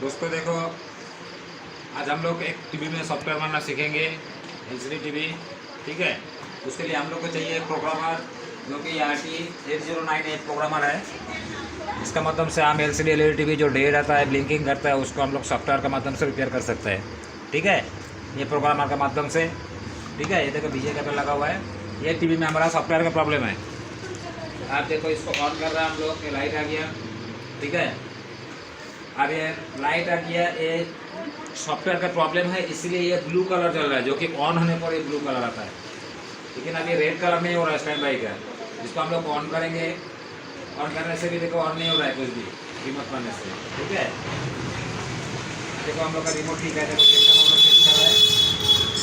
दोस्तों देखो, आज हम लोग एक टीवी में सॉफ्टवेयर बनाना सीखेंगे, एलसीडी टीवी। ठीक है, उसके लिए हम लोग को चाहिए एक प्रोग्रामर, जो कि RT8098 प्रोग्रामर है। इसका माध्यम से हम एलसीडी एलईडी टीवी जो डेड आता है, ब्लिंकिंग करता है, उसको हम लोग सॉफ्टवेयर के माध्यम से रिपेयर कर सकते हैं। ठीक है, ये प्रोग्रामर के माध्यम से। ठीक है, ये देखो बीजे का लगा हुआ है। ये टीवी में हमारा सॉफ्टवेयर का प्रॉब्लम है। आप देखो, इसको ऑन कर रहा है हम लोग, ये लाइट आ गया। ठीक है, अब ये लाइट आ गया, ये सॉफ्टवेयर का प्रॉब्लम है, इसलिए ये ब्लू कलर चल रहा है, जो कि ऑन होने पर ये ब्लू कलर आता है। लेकिन अब ये रेड कलर नहीं हो रहा है स्टैंड बाई का। जिसको हम लोग ऑन करेंगे, ऑन करने से भी देखो ऑन नहीं हो रहा है कुछ भी, रिमोट करने से। ठीक है, देखो हम लोग का रिमोट ठीक है। देखो सिस्टम हम लोग टेस्ट कर रहे हैं,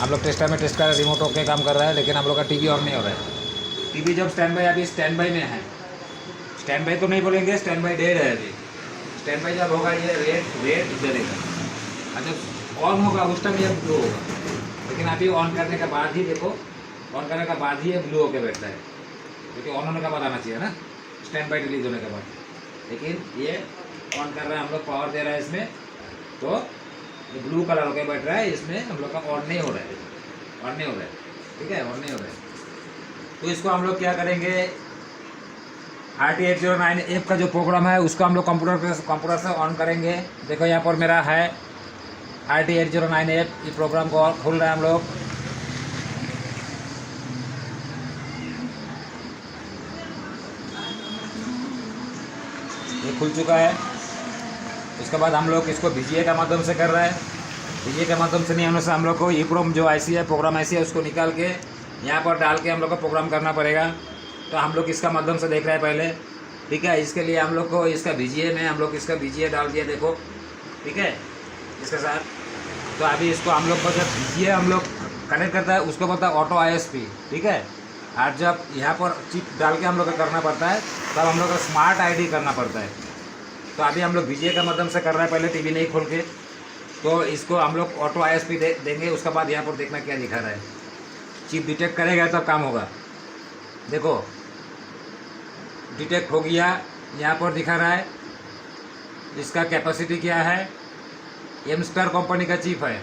हम लोग टेस्टर में टेस्ट कर रहे हैं, रिमोट ओके काम कर रहा है। लेकिन हम लोग का टीवी ऑन नहीं हो रहा है। टीवी जब स्टैंड बाई, अभी स्टैंड बाई में है, स्टैंड बाई तो नहीं बोलेंगे, स्टैंड बाई डेड है अभी। स्टैंड बाई जब होगा ये रेड जलेगा, और जब ऑन होगा उस टाइम ये ब्लू होगा। लेकिन अभी ऑन करने के बाद ही देखो, ऑन करने के बाद ही ये ब्लू होकर बैठता है, क्योंकि ऑन होने का बाद आना चाहिए ना, स्टैंड बाई रिलीज होने के बाद। लेकिन ये ऑन कर रहा है हम लोग, पावर दे रहा है इसमें, तो ये ब्लू कलर होकर बैठ रहा है। इसमें हम लोग का ऑन नहीं हो रहा है, ऑन नहीं हो रहा है। ठीक है, ऑन नहीं हो रहा है। तो इसको हम लोग क्या करेंगे, RT8098 का जो प्रोग्राम है उसको हम लोग कंप्यूटर से ऑन करेंगे। देखो यहाँ पर मेरा है RT8098, ये प्रोग्राम को खोल रहे हैं हम लोग। ये खुल चुका है। उसके बाद हम लोग इसको VGA के माध्यम से कर रहे हैं। VGA के माध्यम से नहीं, हम लोग को EEPROM जो IC है, प्रोग्राम IC है, उसको निकाल के यहाँ पर डाल के हम लोग को प्रोग्राम करना पड़ेगा। तो हम लोग इसका माध्यम से देख रहे हैं पहले। ठीक है, इसके लिए हम लोग को इसका VGA में हम लोग इसका VGA डाल दिया, देखो। ठीक है, इसके साथ तो अभी इसको हम लोग को जब VGA हम लोग कनेक्ट करता है, उसको बोलता है ऑटो ISP। ठीक है, और जब यहाँ पर चिप डाल के हम लोग को करना पड़ता है, तब हम लोग को स्मार्ट ID करना पड़ता है। तो अभी हम लोग VGA के माध्यम से कर रहे हैं, पहले टीवी नहीं खोल के। तो इसको हम लोग ऑटो ISP देंगे। उसके बाद यहाँ पर देखना क्या दिखा रहा है, चिप डिटेक्ट करेगा तब काम होगा। देखो डिटेक्ट हो गया, यहाँ पर दिखा रहा है। इसका कैपेसिटी क्या है, एमस्टार कंपनी का चिप है,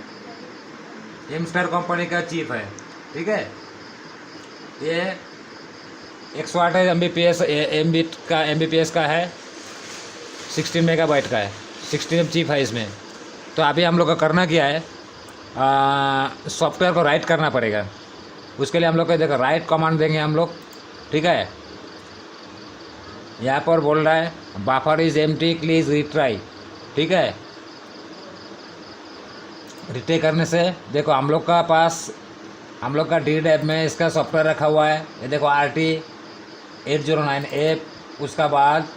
एमस्टार कंपनी का चिप है। ठीक है, ये 108 MBPS का है, 16 मेगाबाइट का है, 16 चिप है इसमें। तो अभी हम लोग का करना क्या है, सॉफ्टवेयर को राइट करना पड़ेगा। उसके लिए हम लोग को देखो राइट कमांड देंगे हम लोग। ठीक है, यहाँ पर बोल रहा है buffer is empty, please retry. ठीक है, रिट्राई करने से देखो हम लोग का पास, हम लोग का D ड्राइव में इसका सॉफ्टवेयर रखा हुआ है। ये देखो RT8098। उसका बाद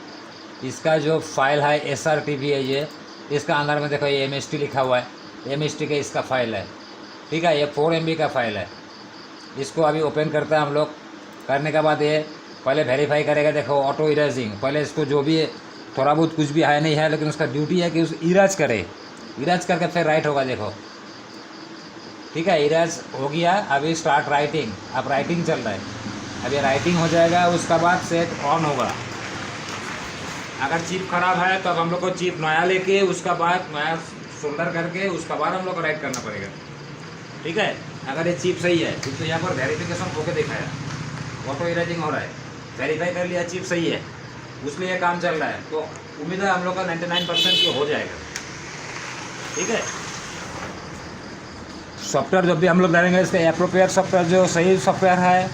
इसका जो फाइल है SRTV है, ये इसका अंदर में देखो ये MST लिखा हुआ है, MST का इसका फाइल है। ठीक है, ये 4 MB का फाइल है। इसको अभी ओपन करता है हम लोग। करने के बाद ये पहले वेरीफाई करेगा, देखो ऑटो इरेजिंग। पहले इसको जो भी थोड़ा बहुत कुछ भी है नहीं है, लेकिन उसका ड्यूटी है कि उस इरेज करे, इरेज करके फिर राइट होगा। देखो ठीक है, इरेज हो गया। अभी स्टार्ट राइटिंग, अब राइटिंग चल रहा है। अब ये राइटिंग हो जाएगा, उसका बाद सेट ऑन होगा। अगर चिप खराब है तो अब हम लोग को चिप नया लेके, उसका बाद नया सोल्डर करके, उसका बाद हम लोग को राइट करना पड़ेगा। ठीक है, अगर ये चिप सही है, तो यहाँ पर वेरिफिकेशन होके दिखाया, ऑटो इरेजिंग हो रहा है, वेरीफाई कर लिया चिप सही है, उसलिए काम चल रहा है। तो उम्मीद है हम लोग का 99% की हो जाएगा। ठीक है, सॉफ्टवेयर जब भी हम लोग डालेंगे, इसका एप्रोप्रिएट सॉफ्टवेयर, जो सही सॉफ्टवेयर है,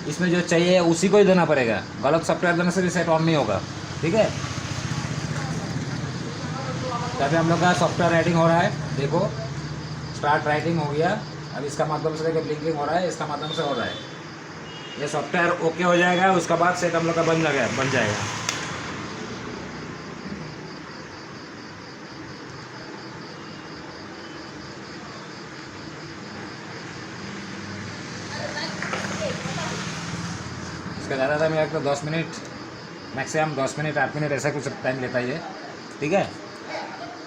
इसमें जो चाहिए उसी को ही देना पड़ेगा। गलत सॉफ्टवेयर देने से भी सेट ऑन नहीं होगा। ठीक है, तभी हम लोग का सॉफ्टवेयर राइटिंग हो रहा है। देखो स्टार्ट राइटिंग हो गया। अब इसका माध्यम से देखो ब्लिंकिंग हो रहा है, इसका माध्यम से हो रहा है। ये सॉफ्टवेयर ओके हो जाएगा, उसका बाद सेट हम लोग का बन जाएगा। इसका ज़्यादा टाइम लगता है 10 मिनट, मैक्सिमम 10 मिनट 8 मिनट ऐसा कुछ टाइम लेता है ये। ठीक है,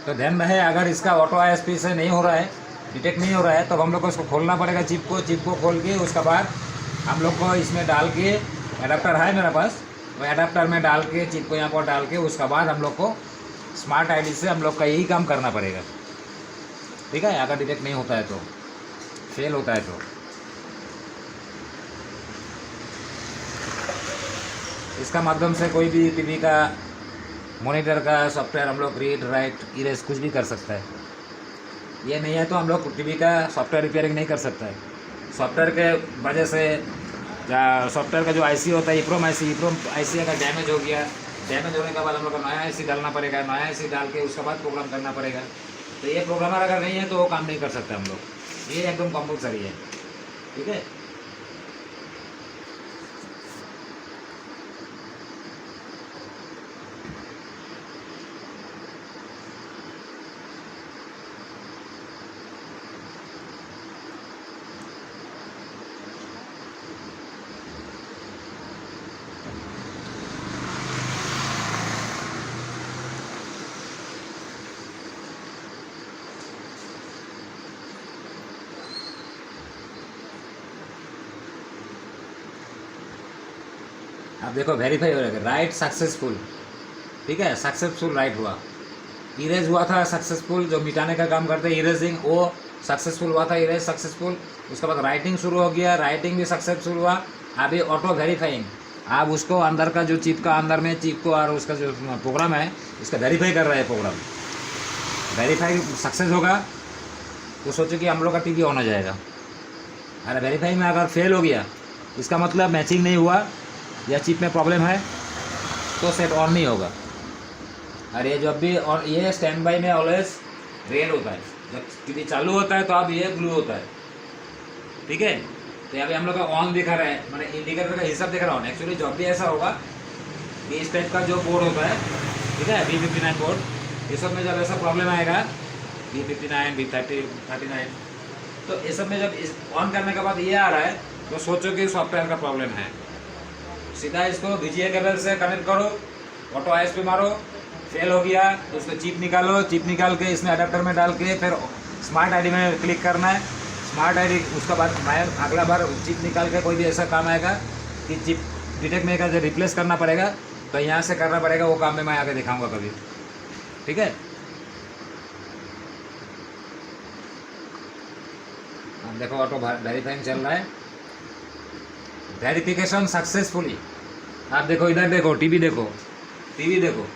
तो ध्यान रहे, अगर इसका ऑटो ISP से नहीं हो रहा है, डिटेक्ट नहीं हो रहा है, तो हम लोग को इसको खोलना पड़ेगा, चिप को खोल के उसका बाद हम लोग को इसमें डाल के, एडाप्टर है मेरे पास, वो एडाप्टर में डाल के चिप को यहाँ पर डाल के, उसका बाद हम लोग को स्मार्ट आईडी से हम लोग का यही काम करना पड़ेगा, ठीक है। अगर डिटेक्ट नहीं होता है तो, फेल होता है तो इसका माध्यम से कोई भी टीवी का मॉनिटर का सॉफ्टवेयर हम लोग रीड राइट इरेज कुछ भी कर सकता है। ये नहीं है तो हम लोग टीवी का सॉफ्टवेयर रिपेयरिंग नहीं कर सकता है। सॉफ्टवेयर के वजह से सॉफ्टवेयर का जो आईसी होता है ईप्रोम आईसी अगर डैमेज हो गया, डैमेज होने के बाद हम लोग को नया आईसी डालना पड़ेगा, नया आईसी डाल के उसके बाद प्रोग्राम करना पड़ेगा। तो ये प्रोग्रामर अगर नहीं है तो वो काम नहीं कर सकते हम लोग, ये एकदम कंपल्सरी है, ठीक है। अब देखो वेरीफाई हो रहा है, राइट सक्सेसफुल, ठीक है, सक्सेसफुल राइट हुआ। इरेज हुआ था सक्सेसफुल, जो मिटाने का काम करते हैं इरेजिंग, वो सक्सेसफुल हुआ था, इरेज सक्सेसफुल। उसके बाद राइटिंग शुरू हो गया, राइटिंग भी सक्सेसफुल हुआ। अभी ऑटो वेरीफाइंग, आप उसको अंदर का जो चिप का अंदर में चिप को और उसका जो प्रोग्राम है इसका वेरीफाई कर रहा है। प्रोग्राम वेरीफाई सक्सेस होगा तो सोचो कि हम लोग का टीवी ऑन हो जाएगा। अरे वेरीफाई में अगर फेल हो गया इसका मतलब मैचिंग नहीं हुआ या चिप में प्रॉब्लम है तो सेट ऑन नहीं होगा। और ये जब भी और ये स्टैंड बाई में ऑलवेज रेड होता है, जब टीवी चालू होता है तो अब ये ब्लू होता है, ठीक है। तो यहाँ पे हम लोग का ऑन दिखा रहा है, मैंने इंडिकेटर का हिसाब दिख रहा हूँ। एक्चुअली जब भी ऐसा होगा कि इस टाइप का जो बोर्ड होता है, ठीक है, B59 बोर्ड, ये सब में जब ऐसा प्रॉब्लम आएगा B59 B39, तो ये सब में जब ऑन करने के बाद ये आ रहा है तो सोचो कि सॉफ्टवेयर का प्रॉब्लम है। सीधा इसको VGA केबल से कनेक्ट करो, ऑटो आईएस पे मारो, फेल हो गया तो उसको चिप निकालो, चिप निकाल के इसमें अडेप्टर में डाल के फिर स्मार्ट आईडी में क्लिक करना है। स्मार्ट आईडी उसके बाद मैं अगला बार चिप निकाल के कोई भी ऐसा काम आएगा कि चिप डिटेक्ट नहीं कर रिप्लेस करना पड़ेगा तो यहाँ से करना पड़ेगा, वो काम में मैं आगे दिखाऊंगा कभी, ठीक है। अब देखो ऑटो वेरीफाइंग चल रहा है, वेरिफिकेशन सक्सेसफुली। आप देखो इधर देखो, टीवी देखो, टीवी देखो,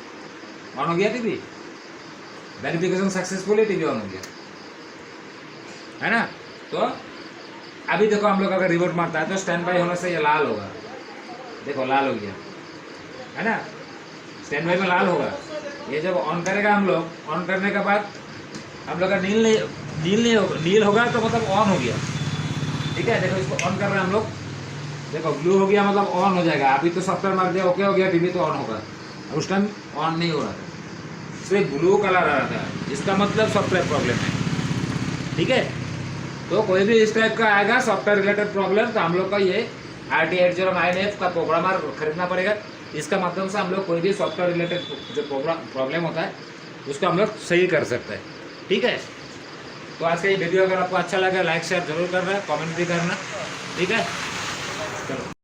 ऑन हो गया TV, verification successfully TV on हो गया, है ना। तो अभी देखो हम लोग अगर रिमोट मारता है तो स्टैंड बाई होने से ये लाल होगा, देखो लाल हो गया, है ना, स्टैंड बाई में लाल होगा। ये जब ऑन करेगा हम लोग, ऑन करने के बाद हम लोग का नील होगा तो मतलब ऑन हो गया, ठीक है। देखो इसको ऑन कर रहे हैं हम लोग, देखो ब्लू हो गया मतलब ऑन हो जाएगा। अभी तो सॉफ्टवेयर मार दिया ओके हो गया, टीवी तो ऑन होगा, उस टाइम ऑन नहीं हो रहा था, सिर्फ ब्लू कलर आ रहा था, इसका मतलब सॉफ्टवेयर प्रॉब्लम है, ठीक है। तो कोई भी इस टाइप का आएगा सॉफ्टवेयर रिलेटेड प्रॉब्लम तो हम लोग का ये RT8009F का प्रोग्रामर खरीदना पड़ेगा। इसका माध्यम से हम लोग कोई भी सॉफ्टवेयर रिलेटेड जो प्रॉब्लम होता है उसको हम लोग सही कर सकते हैं, ठीक है। तो आज का ये वीडियो अगर आपको अच्छा लगा लाइक शेयर जरूर करना, कमेंट भी करना, ठीक है। चलो।